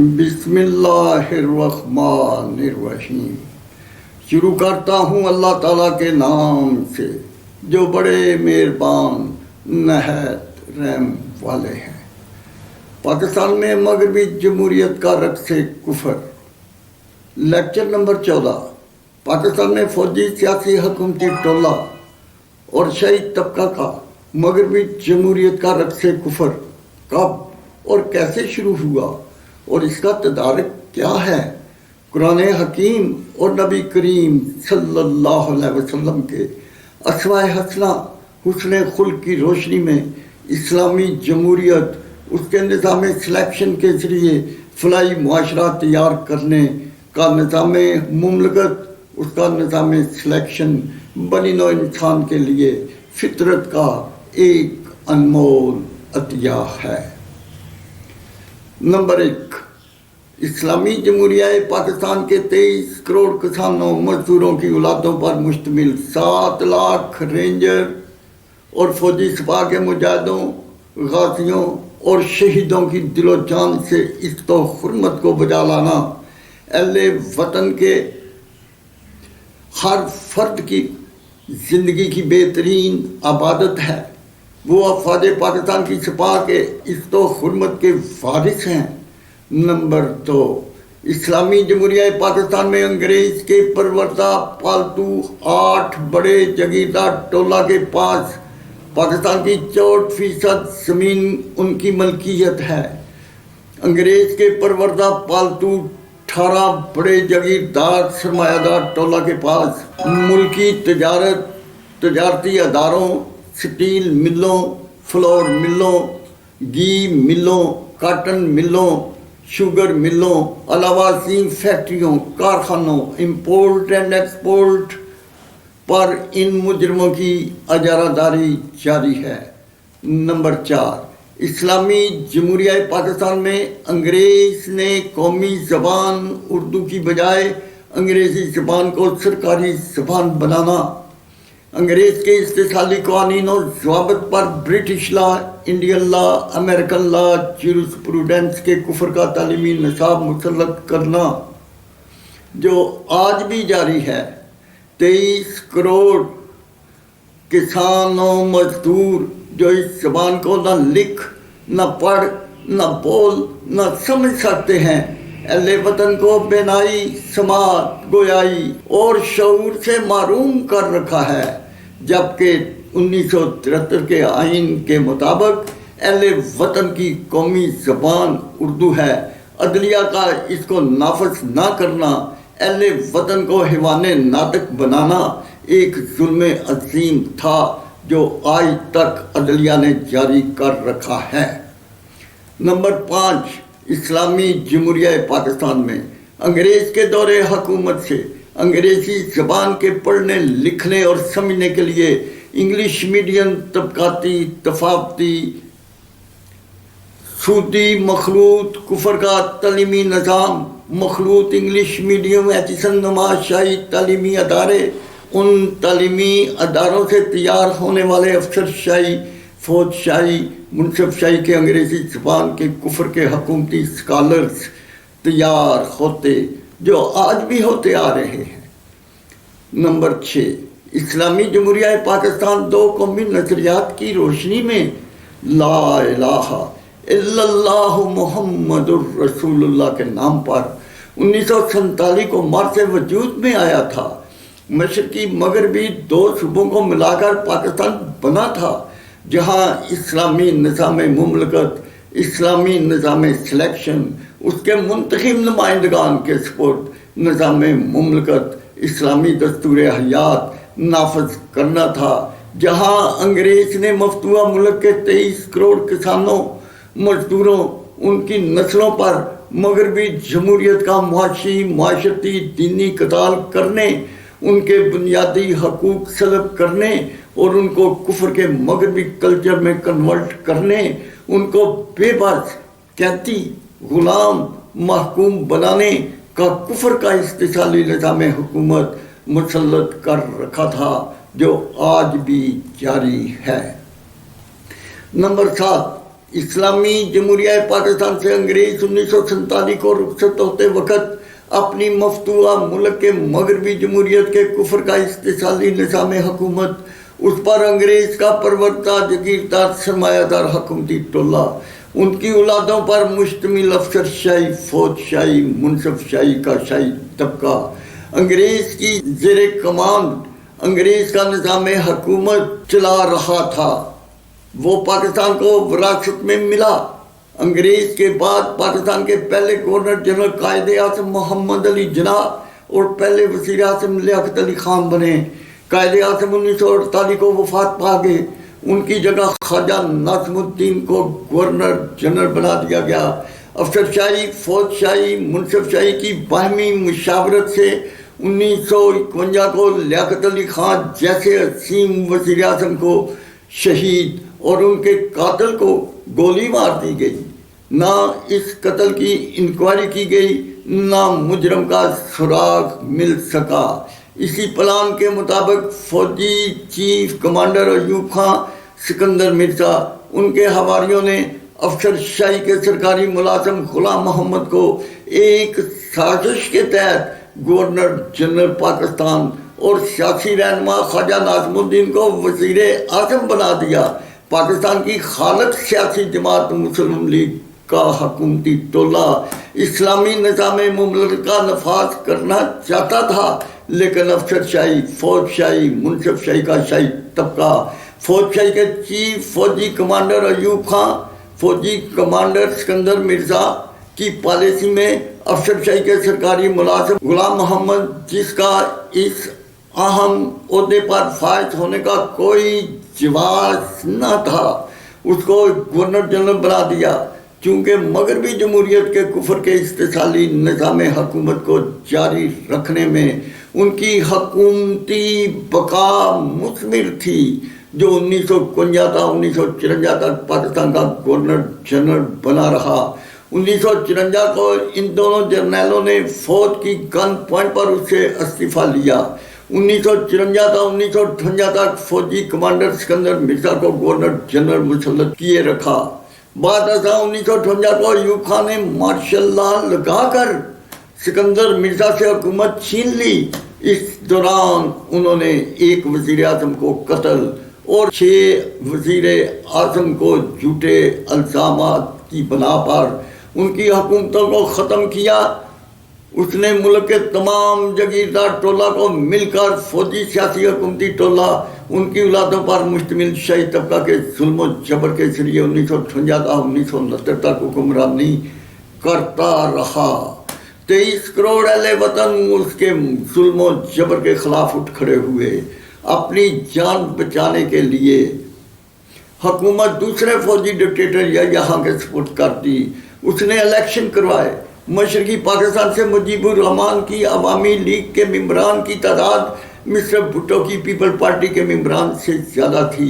بسم اللہ الرحمن الرحیم۔ شروع کرتا ہوں اللہ تعالیٰ کے نام سے جو بڑے مہربان نہایت رحم والے ہیں۔ پاکستان میں مغربی جمہوریت کا رقص کفر، لیکچر نمبر 14۔ پاکستان میں فوجی سیاسی حکومتی ٹولہ اور شہید طبقہ کا مغربی جمہوریت کا رقص کفر کب اور کیسے شروع ہوا اور اس کا تدارک کیا ہے؟ قرآن حکیم اور نبی کریم صلی اللہ علیہ وسلم کے اسماء حسنہ حسن خلق کی روشنی میں اسلامی جمہوریت، اس کے نظام سلیکشن کے ذریعے فلاحی معاشرہ تیار کرنے کا نظام مملکت، اس کا نظام سلیکشن بنی نوع انسان کے لیے فطرت کا ایک انمول عطیہ ہے۔ نمبر 1، اسلامی جمہوریہ پاکستان کے 23 کروڑ کسانوں مزدوروں کی اولادوں پر مشتمل 7 لاکھ رینجر اور فوجی سپاہ کے مجاہدوں، غازیوں اور شہیدوں کی دل و جان سے عزت و حرمت کو بجا لانا اہل وطن کے ہر فرد کی زندگی کی بہترین عبادت ہے۔ وہ افواج پاکستان کی سپاہ کے عزت و حرمت کے وارث ہیں۔ نمبر 2، اسلامی جمہوریہ پاکستان میں انگریز کے پروردہ پالتو 8 بڑے جگیردار ٹولہ کے پاس پاکستان کی 64% زمین ان کی ملکیت ہے۔ انگریز کے پروردہ پالتو 18 بڑے جگیردار سرمایہ دار ٹولہ کے پاس ملکی تجارتی اداروں، سٹیل ملوں، فلور ملوں، گھی ملوں، کاٹن ملوں، شوگر ملوں، علاوہ ازیں فیکٹریوں، کارخانوں، امپورٹ اینڈ ایکسپورٹ پر ان مجرموں کی اجارہ داری جاری ہے۔ نمبر 4، اسلامی جمہوریہ پاکستان میں انگریز نے قومی زبان اردو کی بجائے انگریزی زبان کو سرکاری زبان بنانا، انگریز کے استحصالی قوانین اور ضوابط پر British law, Indian law, American لا، جیورسپروڈنس کے کفر کا تعلیمی نصاب مسلط کرنا جو آج بھی جاری ہے۔ 23 کروڑ کسانوں مزدور جو اس زبان کو نہ لکھ، نہ پڑھ، نہ بول، نہ سمجھ سکتے ہیں، اہل وطن کو بینائی، سماعت، گویائی اور شعور سے محروم کر رکھا ہے، جبکہ 1973 کے آئین کے مطابق اہل وطن کی قومی زبان اردو ہے۔ عدلیہ کا اس کو نافذ نہ کرنا، اہل وطن کو حیوان ناطق بنانا ایک ظلم عظیم تھا جو آج تک عدلیہ نے جاری کر رکھا ہے۔ نمبر 5، اسلامی جمہوریہ پاکستان میں انگریز کے دور حکومت سے انگریزی زبان کے پڑھنے، لکھنے اور سمجھنے کے لیے انگلش میڈیم طبقاتی، طفافتی، سودی مخلوط کفر کا تعلیمی نظام، مخلوط انگلش میڈیم ایجوکیشن نما شاہی تعلیمی ادارے، ان تعلیمی اداروں سے تیار ہونے والے افسر شاہی، فوج شاہی، منصف شاہی کے انگریزی زبان کے کفر کے حکومتی اسکالرز تیار ہوتے جو آج بھی ہوتے آ رہے ہیں۔ نمبر 6، اسلامی جمہوریہ پاکستان 2 قومی نظریات کی روشنی میں لا الہ الا اللہ محمد الرسول اللہ کے نام پر 1947 کو مارچ وجود میں آیا تھا۔ مشرقی مغربی 2 صوبوں کو ملا کر پاکستان بنا تھا، جہاں اسلامی نظام مملکت، اسلامی نظام سلیکشن، اس کے منتخب نمائندگان کے سپرد نظام مملکت، اسلامی دستور حیات نافذ کرنا تھا، جہاں انگریز نے مفتوحہ ملک کے 23 کروڑ کسانوں، مزدوروں، ان کی نسلوں پر مغربی جمہوریت کا معاشی، معاشرتی، دینی قتال کرنے، ان کے بنیادی حقوق سلب کرنے اور ان کو کفر کے مغربی کلچر میں کنورٹ کرنے، ان کو بے بس، قیدی، غلام، محکوم بنانے کا کفر کا استحصالی نظام حکومت مسلط کر رکھا تھا جو آج بھی جاری ہے۔ نمبر 7، اسلامی جمہوریہ پاکستان سے انگریز 1947 کو رخصت ہوتے وقت اپنی مفتوحہ ملک کے مغربی جمہوریت کے کفر کا استحصالی نظام حکومت، اس پر انگریز کا پروردہ جگیردار سرمایہ دار حکومتی ٹولہ، ان کی اولادوں پر مشتمل افسر شاہی، فوج شاہی، منصف شاہی کا شاہی طبقہ انگریز کی زیر کمانڈ انگریز کا نظام حکومت چلا رہا تھا، وہ پاکستان کو وراثت میں ملا۔ انگریز کے بعد پاکستان کے پہلے گورنر جنرل قائد اعظم محمد علی جناح اور پہلے وزیر اعظم لیاقت علی خان بنے۔ قائد اعظم 1948 کو وفات پا گئے، ان کی جگہ خواجہ ناظم الدین کو گورنر جنرل بنا دیا گیا۔ افسر شاہی، فوج شاہی، منصف شاہی کی باہمی مشاورت سے 1951 کو لیاقت علی خان جیسے عظیم وزیر اعظم کو شہید اور ان کے قاتل کو گولی مار دی گئی۔ نہ اس قتل کی انکوائری کی گئی، نہ مجرم کا سراغ مل سکا۔ اسی پلان کے مطابق فوجی چیف کمانڈر ایوب خان، سکندر مرزا، ان کے حواریوں نے افسر شاہی کے سرکاری ملازم غلام محمد کو ایک سازش کے تحت گورنر جنرل پاکستان اور سیاسی رہنما خواجہ ناظم الدین کو وزیر اعظم بنا دیا۔ پاکستان کی خالق سیاسی جماعت مسلم لیگ کا حکومتی ٹولہ اسلامی نظام مملکت کا نفاذ کرنا چاہتا تھا، لیکن افسر شاہی، فوج شاہی، منصف شاہی کا شاہی طبقہ، فوج شاہی کے چیف فوجی کمانڈر ایوب خان، فوجی کمانڈر سکندر مرزا کی پالیسی میں افسر شاہی کے سرکاری ملازم غلام محمد، جس کا اس اہم عہدے پر فائز ہونے کا کوئی جواز نہ تھا، اس کو گورنر جنرل بنا دیا۔ چونکہ مغربی جمہوریت کے کفر کے استحصالی نظام حکومت کو جاری رکھنے میں ان کی حکومتی بقا مثمر تھی، جو 1951 تا 1954 تک پاکستان کا گورنر جنرل بنا رہا۔ 1954 کو ان دونوں جرنیلوں نے فوج کی گن پوائنٹ پر اس سے استعفیٰ لیا۔ 1954 تا 1958 تک فوجی کمانڈر سکندر مرزا کو گورنر جنرل مسلط کیے رکھا۔ بعد ازاں 1958 کو ایوب خان نے مارشل لا لگا کر سکندر مرزا سے حکومت چھین لی۔ اس دوران انہوں نے ایک وزیر اعظم کو قتل اور 6 وزیر اعظم کو جھوٹے الزامات کی بنا پر ان کی حکومتوں کو ختم کیا۔ اس نے ملک کے تمام جگیردار ٹولہ کو مل کر فوجی سیاسی حکومتی ٹولہ، ان کی اولادوں پر مشتمل شاہی طبقہ کے ظلم و جبر کے ذریعے 1958 تا 1969 تک حکمرانی کرتا رہا۔ 23 کروڑ اہل وطن اس کے ظلم و جبر کے خلاف اٹھ کھڑے ہوئے۔ اپنی جان بچانے کے لیے حکومت دوسرے فوجی ڈکٹیٹر یہاں کے سپرد کر دی۔ اس نے الیکشن کروائے۔ مشرقی پاکستان سے مجیب الرحمان کی عوامی لیگ کے ممبران کی تعداد مسٹر بھٹو کی پیپل پارٹی کے ممبران سے زیادہ تھی۔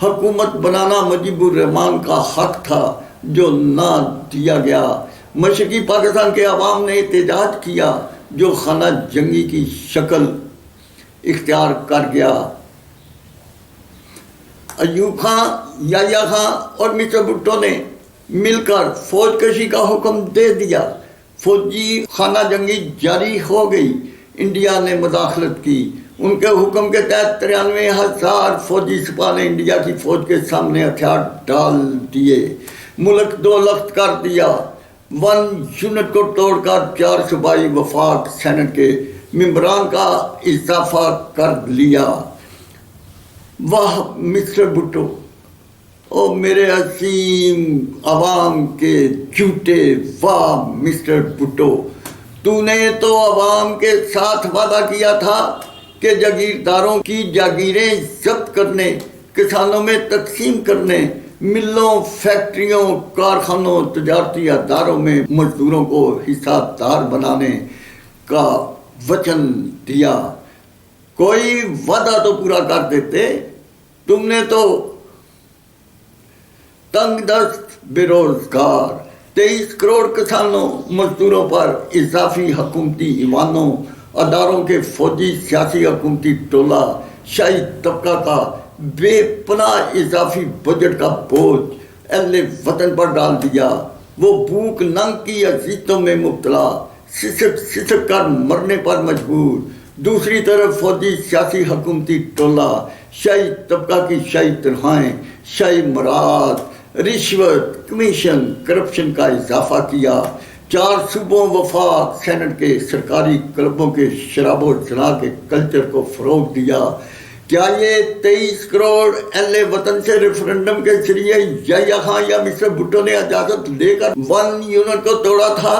حکومت بنانا مجیب الرحمان کا حق تھا جو نہ دیا گیا۔ مشرقی پاکستان کے عوام نے احتجاج کیا جو خانہ جنگی کی شکل اختیار کر گیا۔ ایوب خان، یحییٰ خان اور مسٹر بھٹو نے مل کر فوج کشی کا حکم دے دیا۔ فوجی خانہ جنگی جاری ہو گئی۔ انڈیا نے مداخلت کی۔ ان کے حکم کے تحت 93,000 فوجی سپاہ نے انڈیا کی فوج کے سامنے ہتھیار ڈال دیے، ملک دو لخت کر دیا۔ 1 یونٹ کو توڑ کر 4 صوبائی وفاق سینٹ کے ممبران کا اضافہ کر لیا۔ واہ مسٹر بھٹو، او میرے عظیم عوام کے جھوٹے، واہ مسٹر بھٹو، تو نے تو عوام کے ساتھ وعدہ کیا تھا کہ جاگیرداروں کی جاگیریں ضبط کرنے، کسانوں میں تقسیم کرنے، ملوں، فیکٹریوں، کارخانوں، تجارتی اداروں میں مزدوروں کو حصہ دار بنانے کا وچن دیا۔ کوئی وعدہ تو پورا کر دیتے۔ تم نے تو تنگ دست بے روزگار 23 کروڑ کسانوں، مزدوروں پر اضافی حکومتی ایوانوں، اداروں کے فوجی سیاسی حکومتی ٹولہ، شاہی طبقہ کا بے پناہ اضافی بجٹ کا بوجھ، اہل وطن پر ڈال دیا، وہ بھوک ننگ کی اذیتوں میں مبتلا، سسک کر مرنے پر مجبور۔ دوسری طرف فوجی سیاسی حکومتی ٹولہ، شاہی طبقہ کی شاہی تنخواہیں، شاہی مراد، رشوت، کمیشن، کرپشن کا اضافہ کیا۔ 4 صوبوں وفاق سینٹ کے سرکاری کلبوں کے شراب و جنا کے کلچر کو فروغ دیا۔ کیا یہ 23 کروڑ اہل وطن سے ریفرنڈم کے ذریعے یحییٰ یا مسٹر بھٹو نے اجازت لے کر 1 یونٹ کو توڑا تھا؟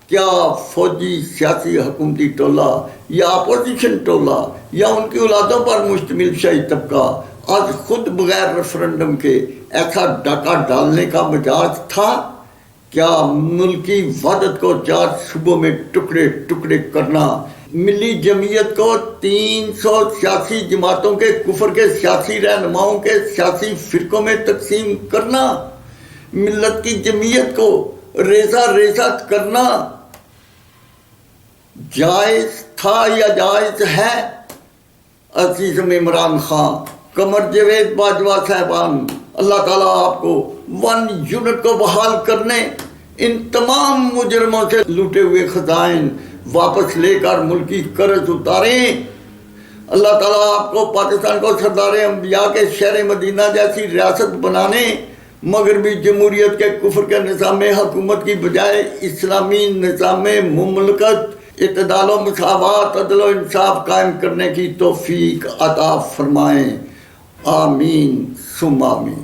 کیا فوجی سیاسی حکومتی ٹولہ یا اپوزیشن ٹولہ یا ان کی اولادوں پر مشتمل شاہی طبقہ آج خود بغیر ریفرنڈم کے ایسا ڈاکہ ڈالنے کا مجاز تھا؟ کیا ملکی وحدت کو 4 صوبوں میں ٹکڑے ٹکڑے کرنا، ملی جمعیت کو 300 سیاسی جماعتوں کے کفر کے سیاسی رہنماؤں کے سیاسی فرقوں میں تقسیم کرنا، ملت کی جمعیت کو ریزہ ریزہ کرنا جائز تھا یا جائز ہے؟ عزیزم عمران خان، قمر جاوید باجوہ صاحبان، اللہ تعالیٰ آپ کو 1 یونٹ کو بحال کرنے، ان تمام مجرموں سے لوٹے ہوئے خزائن واپس لے کر ملکی قرض اتاریں۔ اللہ تعالیٰ آپ کو پاکستان کو سردار انبیاء کے شہر مدینہ جیسی ریاست بنانے، مغربی جمہوریت کے کفر کے نظام حکومت کی بجائے اسلامی نظام مملکت، اعتدال و مساوات، عدل و انصاف قائم کرنے کی توفیق عطا فرمائیں۔ آمین ثم آمین۔